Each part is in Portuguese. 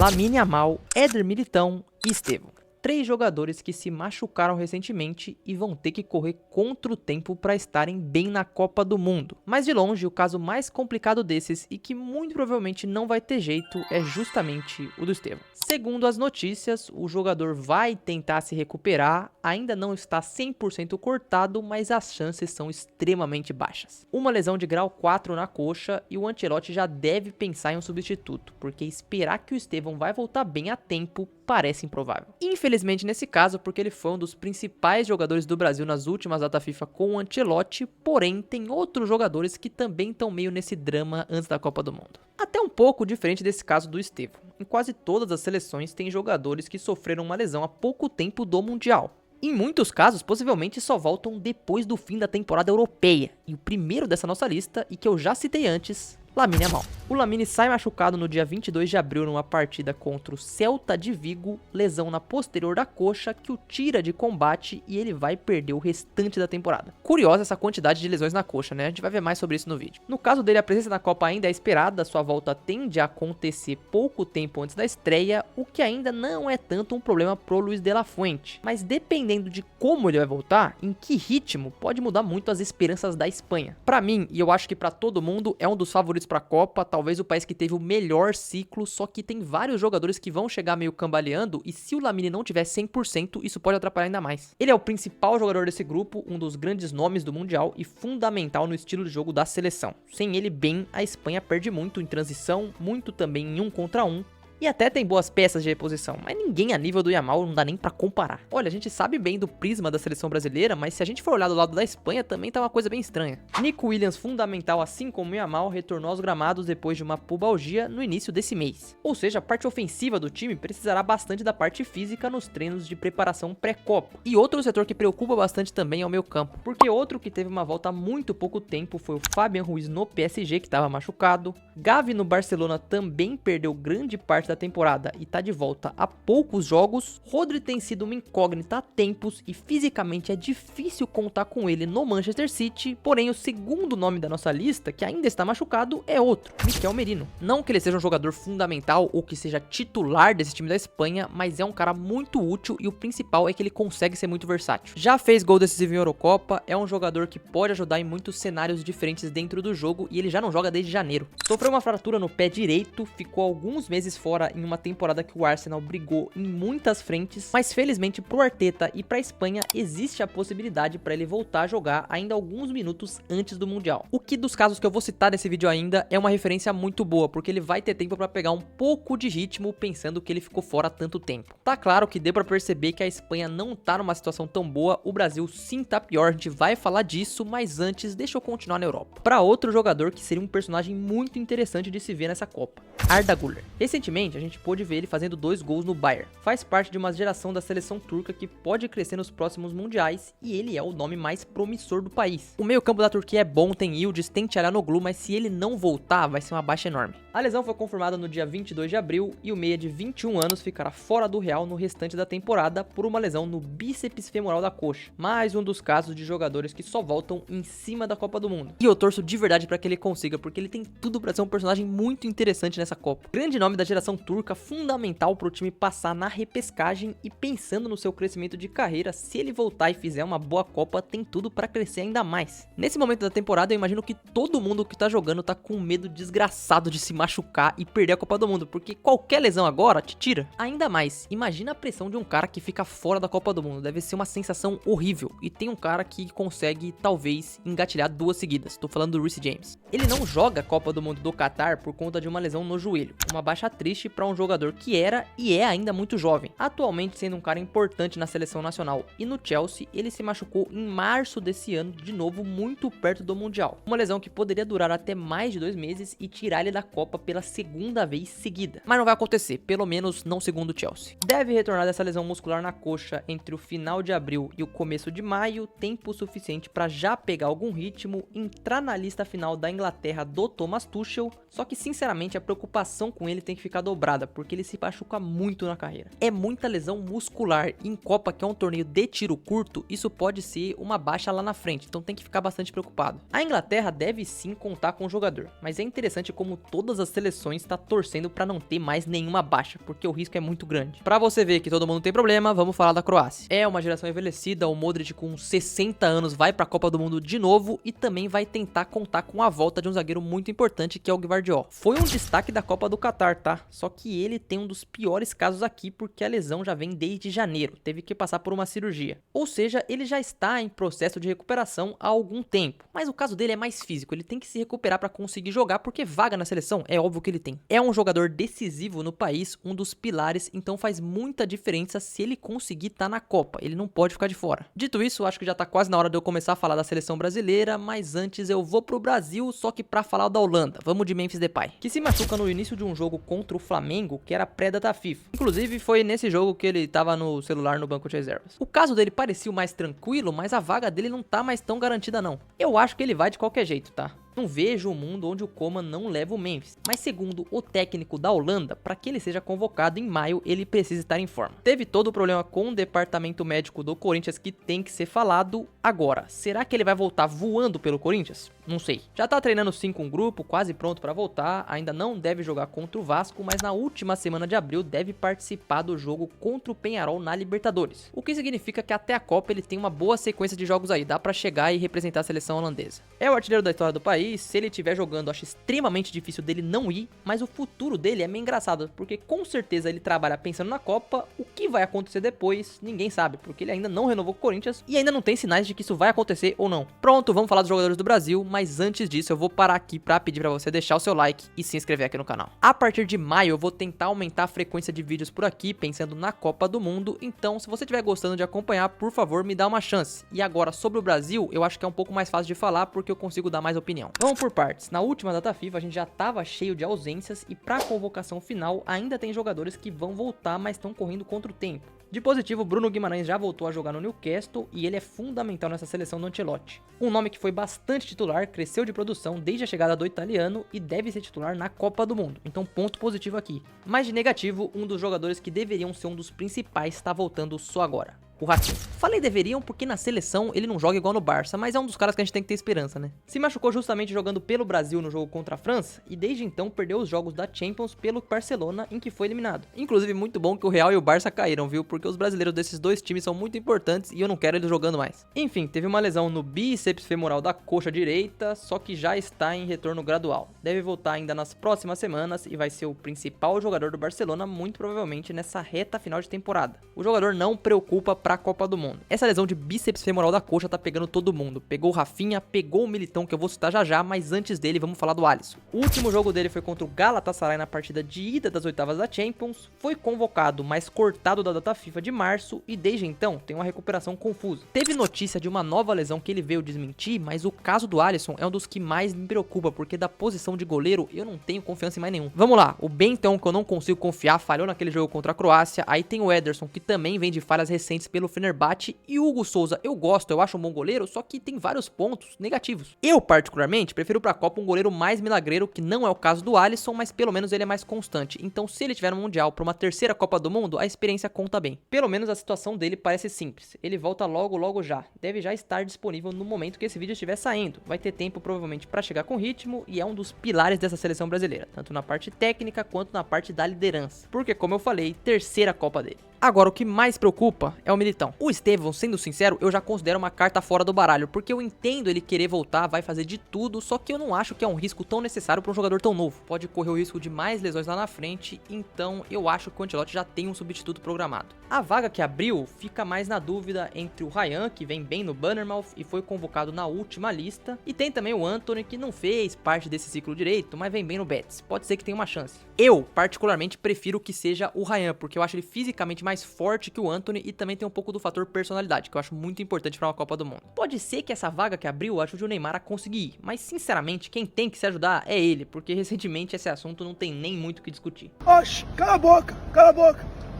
Lamine Yamal, Éder Militão e Estevão. 3 jogadores que se machucaram recentemente e vão ter que correr contra o tempo para estarem bem na Copa do Mundo. Mas de longe, o caso mais complicado desses e que muito provavelmente não vai ter jeito é justamente o do Estevão. Segundo as notícias, o jogador vai tentar se recuperar, ainda não está 100% cortado, mas as chances são extremamente baixas. Uma lesão de grau 4 na coxa e o Ancelotti já deve pensar em um substituto, porque esperar que o Estevão vai voltar bem a tempo parece improvável. Infelizmente nesse caso, porque ele foi um dos principais jogadores do Brasil nas últimas datas FIFA com o Ancelotti, porém tem outros jogadores que também estão meio nesse drama antes da Copa do Mundo. Até um pouco diferente desse caso do Estevão. Em quase todas as seleções tem jogadores que sofreram uma lesão há pouco tempo do Mundial. Em muitos casos, possivelmente só voltam depois do fim da temporada europeia. E o primeiro dessa nossa lista, e que eu já citei antes, Lamine Yamal. O Lamine sai machucado no dia 22 de abril numa partida contra o Celta de Vigo, lesão na posterior da coxa que o tira de combate e ele vai perder o restante da temporada. Curiosa essa quantidade de lesões na coxa, né? A gente vai ver mais sobre isso no vídeo. No caso dele, a presença na Copa ainda é esperada, sua volta tende a acontecer pouco tempo antes da estreia, o que ainda não é tanto um problema pro Luis de la Fuente. Mas dependendo de como ele vai voltar, em que ritmo, pode mudar muito as esperanças da Espanha. Pra mim, e eu acho que pra todo mundo, é um dos favoritos pra Copa, talvez o país que teve o melhor ciclo, só que tem vários jogadores que vão chegar meio cambaleando e se o Lamine não tiver 100%, isso pode atrapalhar ainda mais. Ele é o principal jogador desse grupo, um dos grandes nomes do Mundial e fundamental no estilo de jogo da seleção. Sem ele bem, a Espanha perde muito em transição, muito também em 1 contra 1. E até tem boas peças de reposição, mas ninguém a nível do Yamal não dá nem pra comparar. Olha, a gente sabe bem do prisma da seleção brasileira, mas se a gente for olhar do lado da Espanha, também tá uma coisa bem estranha. Nico Williams, fundamental assim como o Yamal, retornou aos gramados depois de uma pubalgia no início desse mês. Ou seja, a parte ofensiva do time precisará bastante da parte física nos treinos de preparação pré-copa. E outro setor que preocupa bastante também é o meio campo, porque outro que teve uma volta há muito pouco tempo foi o Fabian Ruiz no PSG, que estava machucado. Gavi no Barcelona também perdeu grande parte da temporada e tá de volta há poucos jogos. Rodri tem sido uma incógnita há tempos e fisicamente é difícil contar com ele no Manchester City, porém o segundo nome da nossa lista, que ainda está machucado, é outro, Mikel Merino. Não que ele seja um jogador fundamental ou que seja titular desse time da Espanha, mas é um cara muito útil e o principal é que ele consegue ser muito versátil. Já fez gol decisivo em Eurocopa, é um jogador que pode ajudar em muitos cenários diferentes dentro do jogo e ele já não joga desde janeiro. Sofreu uma fratura no pé direito, ficou alguns meses fora em uma temporada que o Arsenal brigou em muitas frentes, mas felizmente pro Arteta e pra Espanha existe a possibilidade para ele voltar a jogar ainda alguns minutos antes do Mundial. O que dos casos que eu vou citar nesse vídeo ainda é uma referência muito boa, porque ele vai ter tempo para pegar um pouco de ritmo pensando que ele ficou fora há tanto tempo. Tá claro que deu para perceber que a Espanha não tá numa situação tão boa, o Brasil sim tá pior, a gente vai falar disso, mas antes deixa eu continuar na Europa. Para outro jogador que seria um personagem muito interessante de se ver nessa Copa, Arda Güler. Recentemente a gente pôde ver ele fazendo 2 gols no Bayern. Faz parte de uma geração da seleção turca que pode crescer nos próximos mundiais e ele é o nome mais promissor do país. O meio-campo da Turquia é bom, tem Yildiz, tem Çalhanoğlu, mas se ele não voltar, vai ser uma baixa enorme. A lesão foi confirmada no dia 22 de abril e o meia de 21 anos ficará fora do Real no restante da temporada por uma lesão no bíceps femoral da coxa. Mais um dos casos de jogadores que só voltam em cima da Copa do Mundo. E eu torço de verdade para que ele consiga, porque ele tem tudo para ser um personagem muito interessante nessa Copa. Grande nome da geração turca, fundamental para o time passar na repescagem e pensando no seu crescimento de carreira, se ele voltar e fizer uma boa Copa, tem tudo para crescer ainda mais. Nesse momento da temporada, eu imagino que todo mundo que tá jogando tá com medo desgraçado de se machucar e perder a Copa do Mundo, porque qualquer lesão agora te tira. Ainda mais, imagina a pressão de um cara que fica fora da Copa do Mundo, deve ser uma sensação horrível. E tem um cara que consegue, talvez, engatilhar 2 seguidas, tô falando do Reece James. Ele não joga a Copa do Mundo do Qatar por conta de uma lesão no joelho, uma baixa triste para um jogador que era e é ainda muito jovem, atualmente sendo um cara importante na seleção nacional. E no Chelsea, ele se machucou em março desse ano, de novo muito perto do Mundial. Uma lesão que poderia durar até mais de 2 meses e tirar ele da Copa pela segunda vez seguida. Mas não vai acontecer, pelo menos não segundo o Chelsea. Deve retornar dessa lesão muscular na coxa entre o final de abril e o começo de maio, tempo suficiente para já pegar algum ritmo, entrar na lista final da Inglaterra do Thomas Tuchel, só que sinceramente a preocupação com ele tem que ficar dobrada. dobrada, porque ele se machuca muito na carreira. É muita lesão muscular, e em Copa, que é um torneio de tiro curto, isso pode ser uma baixa lá na frente, então tem que ficar bastante preocupado. A Inglaterra deve sim contar com o jogador, mas é interessante como todas as seleções estão torcendo para não ter mais nenhuma baixa, porque o risco é muito grande. Para você ver que todo mundo tem problema, vamos falar da Croácia. É uma geração envelhecida, o Modric com 60 anos vai para a Copa do Mundo de novo e também vai tentar contar com a volta de um zagueiro muito importante, que é o Gvardiol. Foi um destaque da Copa do Catar, tá? Só que ele tem um dos piores casos aqui, porque a lesão já vem desde janeiro, teve que passar por uma cirurgia. Ou seja, ele já está em processo de recuperação há algum tempo, mas o caso dele é mais físico, ele tem que se recuperar para conseguir jogar, porque vaga na seleção é óbvio que ele tem. É um jogador decisivo no país, um dos pilares, então faz muita diferença se ele conseguir estar na Copa, ele não pode ficar de fora. Dito isso, acho que já tá quase na hora de eu começar a falar da seleção brasileira, mas antes eu vou pro Brasil, só que pra falar da Holanda. Vamos de Memphis Depay, que se machuca no início de um jogo contra o Flamengo, que era pré-data FIFA. Inclusive, foi nesse jogo que ele tava no celular no banco de reservas. O caso dele parecia o mais tranquilo, mas a vaga dele não tá mais tão garantida não. Eu acho que ele vai de qualquer jeito, tá? Não vejo um mundo onde o Koeman não leva o Memphis, mas segundo o técnico da Holanda, para que ele seja convocado em maio, ele precisa estar em forma. Teve todo o problema com o departamento médico do Corinthians que tem que ser falado agora. Será que ele vai voltar voando pelo Corinthians? Não sei. Já tá treinando sim com o grupo, quase pronto para voltar, ainda não deve jogar contra o Vasco, mas na última semana de abril deve participar do jogo contra o Peñarol na Libertadores. O que significa que até a Copa ele tem uma boa sequência de jogos aí, dá para chegar e representar a seleção holandesa. É o artilheiro da história do país. Se ele estiver jogando, acho extremamente difícil dele não ir, mas o futuro dele é meio engraçado, porque com certeza ele trabalha pensando na Copa, o que vai acontecer depois, ninguém sabe, porque ele ainda não renovou com o Corinthians e ainda não tem sinais de que isso vai acontecer ou não. Pronto, vamos falar dos jogadores do Brasil, mas antes disso eu vou parar aqui pra pedir pra você deixar o seu like e se inscrever aqui no canal. A partir de maio eu vou tentar aumentar a frequência de vídeos por aqui, pensando na Copa do Mundo, então se você estiver gostando de acompanhar, por favor me dá uma chance. E agora sobre o Brasil, eu acho que é um pouco mais fácil de falar, porque eu consigo dar mais opinião. Vamos por partes. Na última data FIFA a gente já tava cheio de ausências e pra convocação final ainda tem jogadores que vão voltar, mas estão correndo contra o tempo. De positivo, Bruno Guimarães já voltou a jogar no Newcastle e ele é fundamental nessa seleção do Ancelotti. Um nome que foi bastante titular, cresceu de produção desde a chegada do italiano e deve ser titular na Copa do Mundo, então ponto positivo aqui. Mas de negativo, um dos jogadores que deveriam ser um dos principais está voltando só agora. O Rafinha. Falei deveriam porque na seleção ele não joga igual no Barça, mas é um dos caras que a gente tem que ter esperança, né? Se machucou justamente jogando pelo Brasil no jogo contra a França e desde então perdeu os jogos da Champions pelo Barcelona, em que foi eliminado. Inclusive muito bom que o Real e o Barça caíram, viu? Porque os brasileiros desses dois times são muito importantes e eu não quero eles jogando mais. Enfim, teve uma lesão no bíceps femoral da coxa direita, só que já está em retorno gradual. Deve voltar ainda nas próximas semanas e vai ser o principal jogador do Barcelona, muito provavelmente nessa reta final de temporada. O jogador não preocupa pra Copa do Mundo. Essa lesão de bíceps femoral da coxa tá pegando todo mundo. Pegou o Rafinha, pegou o Militão, que eu vou citar já já, mas antes dele vamos falar do Alisson. O último jogo dele foi contra o Galatasaray na partida de ida das oitavas da Champions, foi convocado, mas cortado da data FIFA de março e desde então tem uma recuperação confusa. Teve notícia de uma nova lesão que ele veio desmentir, mas o caso do Alisson é um dos que mais me preocupa, porque da posição de goleiro eu não tenho confiança em mais nenhum. Vamos lá, o Bentão, que eu não consigo confiar, falhou naquele jogo contra a Croácia, aí tem o Ederson, que também vem de falhas recentes pelo Fenerbahçe, e o Hugo Souza eu gosto, eu acho um bom goleiro, só que tem vários pontos negativos. Eu particularmente prefiro pra Copa um goleiro mais milagreiro, que não é o caso do Alisson, mas pelo menos ele é mais constante, então se ele tiver no Mundial pra uma terceira Copa do Mundo, a experiência conta bem. Pelo menos a situação dele parece simples, ele volta logo já, deve já estar disponível no momento que esse vídeo estiver saindo, vai ter tempo provavelmente pra chegar com ritmo e é um dos pilares dessa seleção brasileira, tanto na parte técnica quanto na parte da liderança, porque como eu falei, terceira Copa dele. Agora, o que mais preocupa é o Militão. O Estevão, sendo sincero, eu já considero uma carta fora do baralho, porque eu entendo ele querer voltar, vai fazer de tudo, só que eu não acho que é um risco tão necessário para um jogador tão novo. Pode correr o risco de mais lesões lá na frente, então eu acho que o Ancelotti já tem um substituto programado. A vaga que abriu fica mais na dúvida entre o Ryan, que vem bem no Bournemouth e foi convocado na última lista, e tem também o Antony, que não fez parte desse ciclo direito, mas vem bem no Betis. Pode ser que tenha uma chance. Eu, particularmente, prefiro que seja o Ryan, porque eu acho ele fisicamente mais forte que o Antony e também tem um pouco do fator personalidade, que eu acho muito importante para uma Copa do Mundo. Pode ser que essa vaga que abriu ajude o Neymar a conseguir ir, mas sinceramente quem tem que se ajudar é ele, porque recentemente esse assunto não tem nem muito o que discutir. Oxe, cala a boca,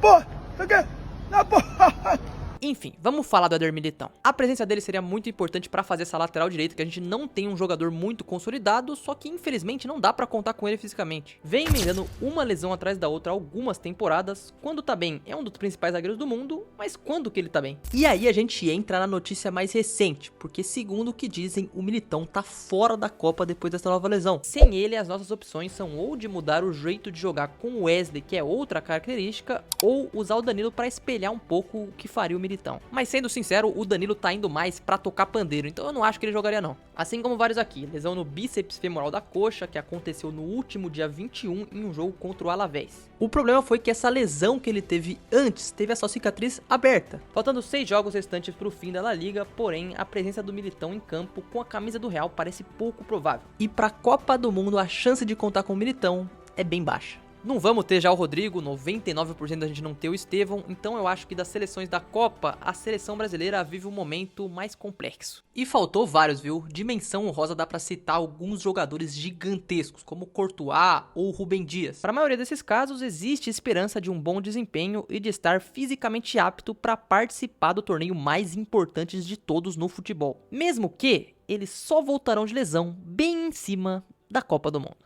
pô, tá aqui, na porra. Enfim, vamos falar do Éder Militão. A presença dele seria muito importante para fazer essa lateral direita, que a gente não tem um jogador muito consolidado, só que infelizmente não dá para contar com ele fisicamente. Vem emendando uma lesão atrás da outra algumas temporadas. Quando tá bem, é um dos principais zagueiros do mundo, mas quando que ele tá bem? E aí a gente entra na notícia mais recente, porque segundo o que dizem, o Militão tá fora da Copa depois dessa nova lesão. Sem ele, as nossas opções são ou de mudar o jeito de jogar com o Wesley, que é outra característica, ou usar o Danilo para espelhar um pouco o que faria o Militão. Mas sendo sincero, o Danilo tá indo mais pra tocar pandeiro, então eu não acho que ele jogaria não. Assim como vários aqui, lesão no bíceps femoral da coxa, que aconteceu no último dia 21 em um jogo contra o Alavés. O problema foi que essa lesão que ele teve antes, teve a sua cicatriz aberta. Faltando 6 jogos restantes pro fim da La Liga, porém, a presença do Militão em campo com a camisa do Real parece pouco provável. E pra Copa do Mundo, a chance de contar com o Militão é bem baixa. Não vamos ter já o Rodrigo, 99% da gente não ter o Estevão, então eu acho que das seleções da Copa, a seleção brasileira vive um momento mais complexo. E faltou vários, viu? Dimensão honrosa dá pra citar alguns jogadores gigantescos, como Courtois ou Rubem Dias. Para a maioria desses casos, existe esperança de um bom desempenho e de estar fisicamente apto para participar do torneio mais importante de todos no futebol. Mesmo que eles só voltarão de lesão bem em cima da Copa do Mundo.